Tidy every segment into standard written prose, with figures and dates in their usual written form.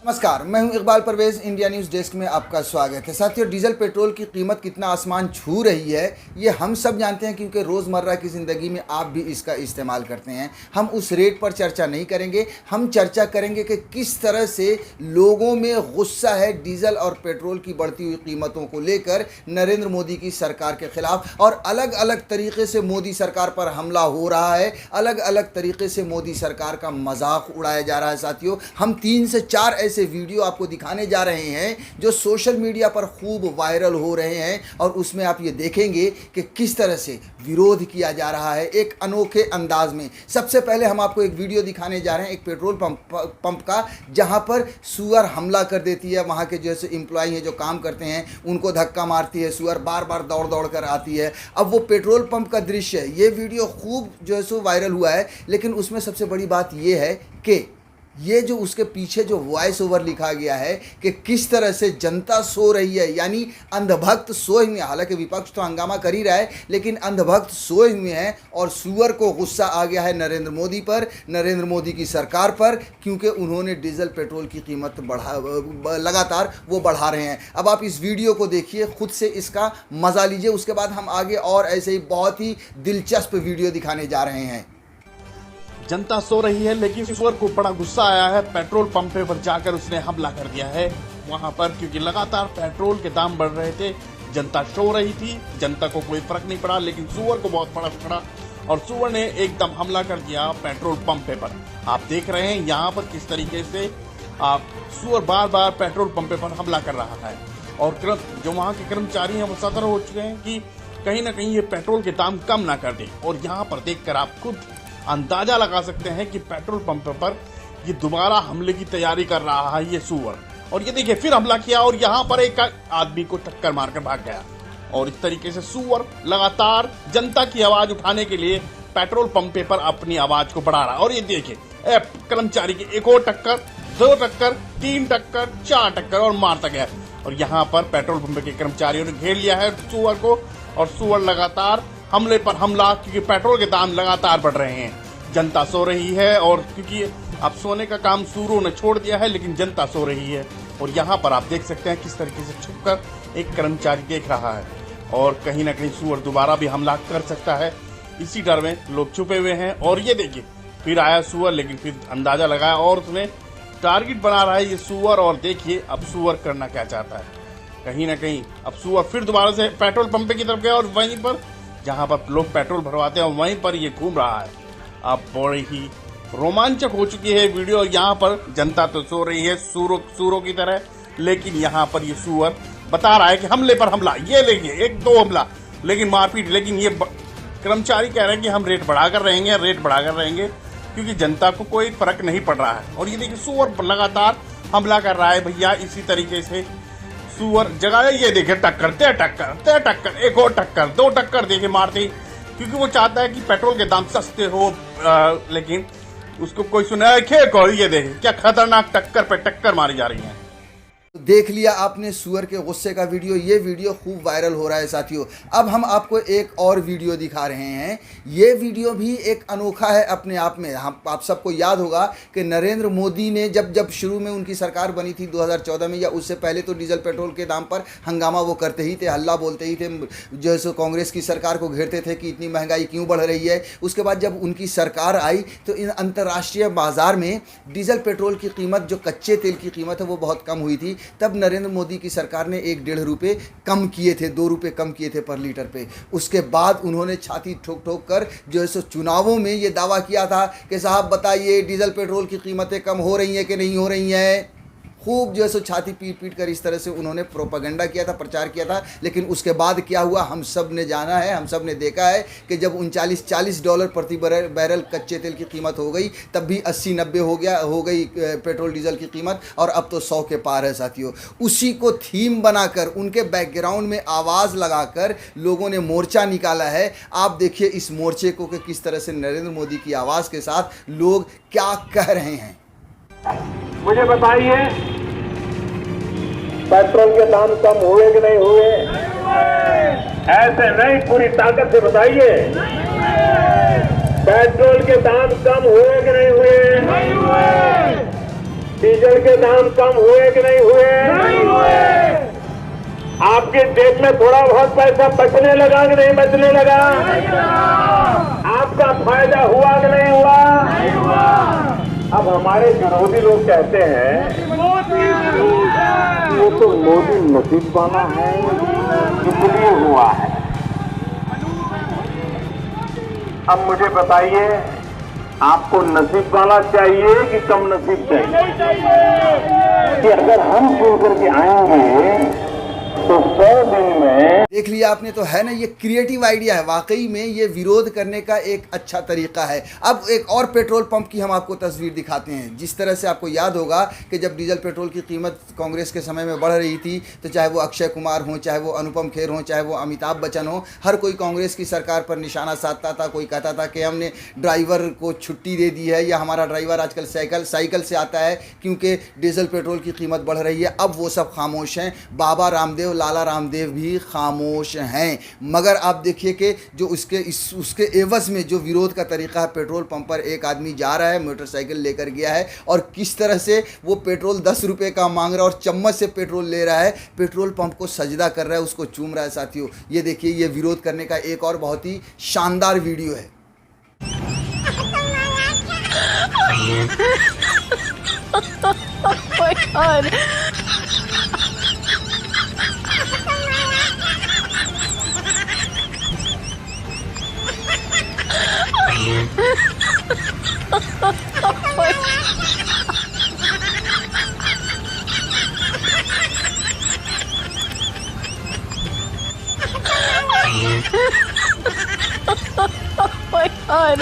नमस्कार, मैं हूं Iqbal Parvez. India news desk में आपका स्वागत है। साथियों, डीजल पेट्रोल की कीमत कितना आसमान छू रही है ये हम सब जानते हैं, क्योंकि रोज़मर्रा की ज़िंदगी में आप भी इसका इस्तेमाल करते हैं। हम उस रेट पर चर्चा नहीं करेंगे, हम चर्चा करेंगे कि किस तरह से लोगों में गुस्सा है डीजल और पेट्रोल की बढ़ती हुई कीमतों को लेकर नरेंद्र मोदी की सरकार के खिलाफ, और अलग अलग तरीके से मोदी सरकार पर हमला हो रहा है, अलग अलग तरीके से मोदी सरकार का मजाक उड़ाया जा रहा है। साथियों, हम 3 से 4 ऐसे वीडियो आपको दिखाने जा रहे हैं जो सोशल मीडिया पर खूब वायरल हो रहे हैं, और उसमें आप ये देखेंगे कि किस तरह से विरोध किया जा रहा है एक अनोखे अंदाज में। सबसे पहले हम आपको एक वीडियो दिखाने जा रहे हैं एक पेट्रोल पंप का, जहां पर सुअर हमला कर देती है। वहां के जैसे एम्प्लॉय हैं जो काम करते हैं, उनको धक्का मारती है, सुअर बार बार दौड़ दौड़ कर आती है। अब वो पेट्रोल पंप का दृश्य है, ये वीडियो खूब जो है सो वायरल हुआ है, लेकिन उसमें सबसे बड़ी बात ये है कि ये जो उसके पीछे जो वॉइस ओवर लिखा गया है कि किस तरह से जनता सो रही है, यानी अंधभक्त सोए हुए हैं। हालांकि विपक्ष तो हंगामा कर ही रहा है, लेकिन अंधभक्त सोए हुए हैं, और सुअर को गुस्सा आ गया है नरेंद्र मोदी पर, नरेंद्र मोदी की सरकार पर, क्योंकि उन्होंने डीजल पेट्रोल की कीमत लगातार वो बढ़ा रहे हैं। अब आप इस वीडियो को देखिए, खुद से इसका मज़ा लीजिए, उसके बाद हम आगे और ऐसे ही बहुत ही दिलचस्प वीडियो दिखाने जा रहे हैं। जनता सो रही है, लेकिन सुअर को बड़ा गुस्सा आया है। पेट्रोल पंप पर जाकर उसने हमला कर दिया है वहां पर, क्योंकि लगातार पेट्रोल के दाम बढ़ रहे थे। जनता सो रही थी, जनता को कोई फर्क नहीं पड़ा, लेकिन सुअर को बहुत फर्क पड़ा और सुअर ने एकदम हमला कर दिया पेट्रोल पंप पर। आप देख रहे हैं यहाँ पर किस तरीके से सुअर बार बार पेट्रोल पंप पर हमला कर रहा है, और जो वहाँ के कर्मचारी हैं वो सतर्क हो चुके हैं कि कहीं ना कहीं ये पेट्रोल के दाम कम ना कर दे। और यहाँ पर देखकर आप खुद अंदाजा लगा सकते हैं कि पेट्रोल पंप पर ये दोबारा हमले की तैयारी कर रहा है ये सुअर। और ये देखिए, फिर हमला किया और यहाँ पर एक आदमी को टक्कर मारकर भाग गया। और इस तरीके से सुअर लगातार जनता की आवाज उठाने के लिए पेट्रोल पंप पर अपनी आवाज को बढ़ा रहा है। और ये देखिए, कर्मचारी की एक और टक्कर, 2 टक्कर, 3 टक्कर, 4 टक्कर और मारता गया। और यहाँ पर पेट्रोल पंप के कर्मचारियों ने घेर लिया है सुअर को, और सुअर लगातार हमले पर हमला, क्योंकि पेट्रोल के दाम लगातार बढ़ रहे हैं। जनता सो रही है, और क्योंकि अब सोने का काम सुअरों ने छोड़ दिया है, लेकिन जनता सो रही है। और यहाँ पर आप देख सकते हैं किस तरीके से छुपकर एक कर्मचारी देख रहा है, और कहीं ना कहीं सुअर दोबारा भी हमला कर सकता है, इसी डर में लोग छुपे हुए हैं। और ये देखिए, फिर आया सुअर, लेकिन फिर अंदाजा लगाया और उसने टारगेट बना रहा है ये सुअर। और देखिए अब सुअर करना क्या चाहता है। कहीं ना कहीं अब सुअर फिर दोबारा से पेट्रोल पंप की तरफ गया, और वहीं पर जहां पर लोग पेट्रोल भरवाते हैं वहीं पर ये घूम रहा है। अब बड़ी ही रोमांचक हो चुकी है वीडियो। यहाँ पर जनता तो सो रही है सूरों की तरह, लेकिन यहाँ पर ये सुअर बता रहा है कि हमले पर हमला। ये लेंगे 1-2 हमला, लेकिन मारपीट। लेकिन ये कर्मचारी कह रहे हैं कि हम रेट बढ़ाकर रहेंगे, क्योंकि जनता को कोई फर्क नहीं पड़ रहा है। और ये देखिए, सुअर लगातार हमला कर रहा है भैया। इसी तरीके से सुअर जगह, ये देखे टक्कर, ते टक्कर, एक और टक्कर, 2 टक्कर देखे मारते, क्योंकि वो चाहता है कि पेट्रोल के दाम सस्ते हो, लेकिन उसको कोई सुना है। ये देखे क्या खतरनाक टक्कर पे टक्कर मारी जा रही है। देख लिया आपने सुअर के गुस्से का वीडियो, ये वीडियो खूब वायरल हो रहा है। साथियों, अब हम आपको एक और वीडियो दिखा रहे हैं। ये वीडियो भी एक अनोखा है अपने आप में। आप सबको याद होगा कि नरेंद्र मोदी ने जब शुरू में उनकी सरकार बनी थी 2014 में, या उससे पहले, तो डीजल पेट्रोल के दाम पर हंगामा वो करते ही थे, हल्ला बोलते ही थे, जो सो कांग्रेस की सरकार को घेरते थे कि इतनी महंगाई क्यों बढ़ रही है। उसके बाद जब उनकी सरकार आई तो इन अंतर्राष्ट्रीय बाजार में डीजल पेट्रोल की कीमत, जो कच्चे तेल की कीमत है, वो बहुत कम हुई थी। तब नरेंद्र मोदी की सरकार ने 1-1.5 रुपये कम किए थे, 2 रुपये कम किए थे पर लीटर पे। उसके बाद उन्होंने छाती ठोक ठोक कर जो है सो चुनावों में ये दावा किया था कि साहब बताइए डीजल पेट्रोल की कीमतें कम हो रही हैं कि नहीं हो रही हैं। खूब जो है सो छाती पीट पीट कर इस तरह से उन्होंने प्रोपेगेंडा किया था, प्रचार किया था। लेकिन उसके बाद क्या हुआ, हम सब ने जाना है, हम सब ने देखा है कि जब $39-40 प्रति बैरल कच्चे तेल की कीमत हो गई, तब भी 80-90 हो गई पेट्रोल डीजल की कीमत, और अब तो 100 के पार है। साथियों, उसी को थीम बनाकर, उनके बैकग्राउंड में आवाज़ लगाकर लोगों ने मोर्चा निकाला है। आप देखिए इस मोर्चे को कि किस तरह से नरेंद्र मोदी की आवाज़ के साथ लोग क्या कह रहे हैं। मुझे बताइए, पेट्रोल के दाम कम हुए कि नहीं हुए? ऐसे नहीं, पूरी ताकत से बताइए, पेट्रोल के दाम कम हुए कि नहीं हुए? डीजल के दाम कम हुए कि नहीं हुए? नहीं हुए। आपके जेब में थोड़ा बहुत पैसा बचने लगा कि नहीं बचने लगा? नहीं लगा। आपका फायदा हुआ कि नहीं हुआ? नहीं हुआ। अब हमारे विरोधी लोग कहते हैं वो तो मोदी नसीब वाला है इसलिए हुआ है। अब मुझे बताइए, आपको नसीब वाला चाहिए कि कम नसीब चाहिए? कि अगर हम चुन करके आएंगे तो 100 दिन में देख लिया आपने, तो है ना, ये क्रिएटिव आइडिया है। वाकई में ये विरोध करने का एक अच्छा तरीका है। अब एक और पेट्रोल पंप की हम आपको तस्वीर दिखाते हैं। जिस तरह से आपको याद होगा कि जब डीजल पेट्रोल की कीमत कांग्रेस के समय में बढ़ रही थी, तो चाहे वो अक्षय कुमार हो, चाहे वो अनुपम खेर हो, चाहे वो अमिताभ बच्चन हो, हर कोई कांग्रेस की सरकार पर निशाना साधता था। कोई कहता था कि हमने ड्राइवर को छुट्टी दे दी है, या हमारा ड्राइवर आजकल साइकिल से आता है क्योंकि डीजल पेट्रोल की कीमत बढ़ रही है। अब वो सब खामोश हैं। बाबा रामदेव, लाला रामदेव भी खामोश हैं। मगर आप देखिए कि जो उसके एवज में जो विरोध का तरीका है, पेट्रोल पंप पर एक आदमी जा रहा है, मोटरसाइकिल लेकर गया है, और किस तरह से वो पेट्रोल 10 रुपये का मांग रहा है और चम्मच से पेट्रोल ले रहा है, पेट्रोल पंप को सजदा कर रहा है, उसको चूम रहा है। साथियों, ये देखिए, ये विरोध करने का एक और बहुत ही शानदार वीडियो है। Oh my God. Oh my God.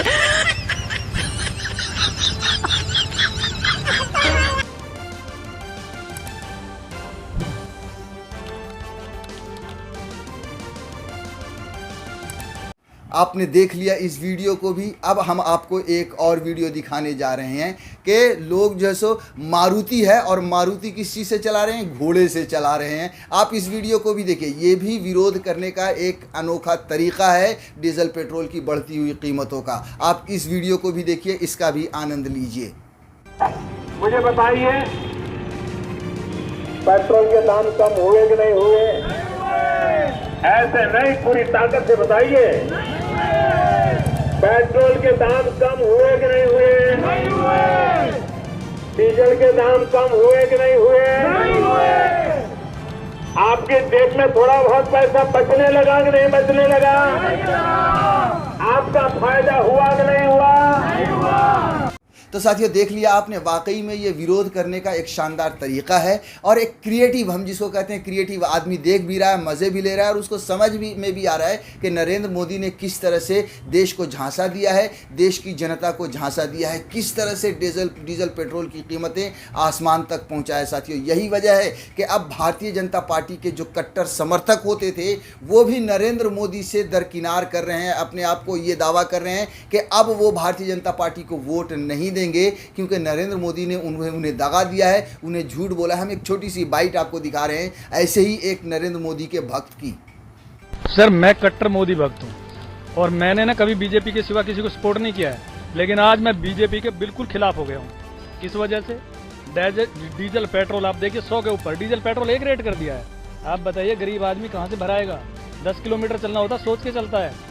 आपने देख लिया इस वीडियो को भी। अब हम आपको एक और वीडियो दिखाने जा रहे हैं कि लोग जो है सो मारुति है, और मारुति किस चीज़ से चला रहे हैं? घोड़े से चला रहे हैं। आप इस वीडियो को भी देखिए। ये भी विरोध करने का एक अनोखा तरीका है डीजल पेट्रोल की बढ़ती हुई कीमतों का। आप इस वीडियो को भी देखिए, इसका भी आनंद लीजिए। मुझे बताइए, पेट्रोल के दाम कम हुए कि नहीं हुए? ऐसे नहीं, पूरी ताकत से बताइए, पेट्रोल के दाम कम हुए कि नहीं हुए? नहीं हुए। डीजल के दाम कम हुए कि नहीं हुए? नहीं हुए। आपके जेब में थोड़ा बहुत पैसा बचने लगा कि नहीं बचने लगा? नहीं लगा। आपका फायदा हुआ कि नहीं हुआ? नहीं हुआ। तो साथियों, देख लिया आपने, वाकई में ये विरोध करने का एक शानदार तरीका है, और एक क्रिएटिव, हम जिसको कहते हैं क्रिएटिव, आदमी देख भी रहा है, मज़े भी ले रहा है, और उसको समझ में भी आ रहा है कि नरेंद्र मोदी ने किस तरह से देश को झांसा दिया है, देश की जनता को झांसा दिया है, किस तरह से डीजल पेट्रोल की कीमतें आसमान तक पहुँचाए। साथियों, यही वजह है कि अब भारतीय जनता पार्टी के जो कट्टर समर्थक होते थे, वो भी नरेंद्र मोदी से दरकिनार कर रहे हैं, अपने आप को ये दावा कर रहे हैं कि अब वो भारतीय जनता पार्टी को वोट नहीं देंगे, क्योंकि नरेंद्र मोदी ने उन्हें दगा दिया है, उन्हें झूठ बोला है। हम एक छोटी सी बाइट आपको दिखा रहे हैं ऐसे ही एक नरेंद्र मोदी के भक्त की। सर, मैं कट्टर मोदी भक्त हूँ, और मैंने ना कभी बीजेपी के सिवा किसी को सपोर्ट नहीं किया है, लेकिन आज मैं बीजेपी के बिल्कुल खिलाफ हो गया हूँ। किस वजह से? डीजल पेट्रोल आप देखिए 100 के ऊपर डीजल पेट्रोल एक रेट कर दिया है। आप बताइए, गरीब आदमी कहाँ से भराएगा? 10 किलोमीटर चलना होता, सोच के चलता है।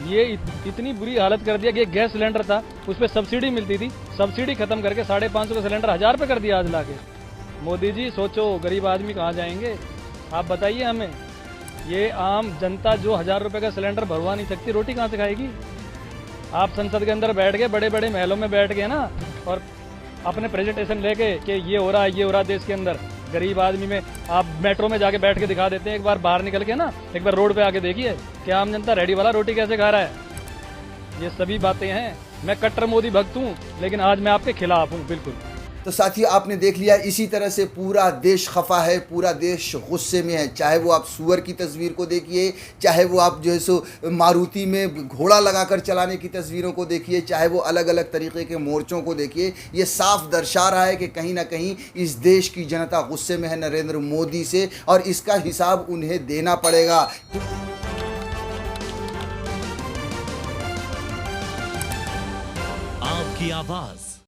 ये इतनी बुरी हालत कर दिया कि गैस सिलेंडर था, उस पर सब्सिडी मिलती थी, सब्सिडी खत्म करके 550 का सिलेंडर 1000 रुपये कर दिया आज लाके। मोदी जी सोचो, गरीब आदमी कहाँ जाएंगे? आप बताइए हमें। ये आम जनता जो 1000 रुपये का सिलेंडर भरवा नहीं सकती, रोटी कहाँ से खाएगी? आप संसद के अंदर बैठ गए, बड़े बड़े महलों में बैठ गए ना, और अपने प्रेजेंटेशन लेके कि ये हो रहा है, ये हो रहा है देश के अंदर। गरीब आदमी में आप मेट्रो में जाके बैठ के दिखा देते हैं, एक बार बाहर निकल के ना, एक बार रोड पे आके देखिए कि आम जनता रेडी वाला रोटी कैसे खा रहा है। ये सभी बातें हैं। मैं कट्टर मोदी भक्त हूँ, लेकिन आज मैं आपके खिलाफ हूँ बिल्कुल। तो साथियों, आपने देख लिया, इसी तरह से पूरा देश खफा है, पूरा देश गुस्से में है। चाहे वो आप सुअर की तस्वीर को देखिए, चाहे वो आप जो है सो मारुति में घोड़ा लगाकर चलाने की तस्वीरों को देखिए, चाहे वो अलग अलग तरीके के मोर्चों को देखिए। ये साफ दर्शा रहा है कि कहीं ना कहीं इस देश की जनता गुस्से में है नरेंद्र मोदी से, और इसका हिसाब उन्हें देना पड़ेगा। आपकी आवाज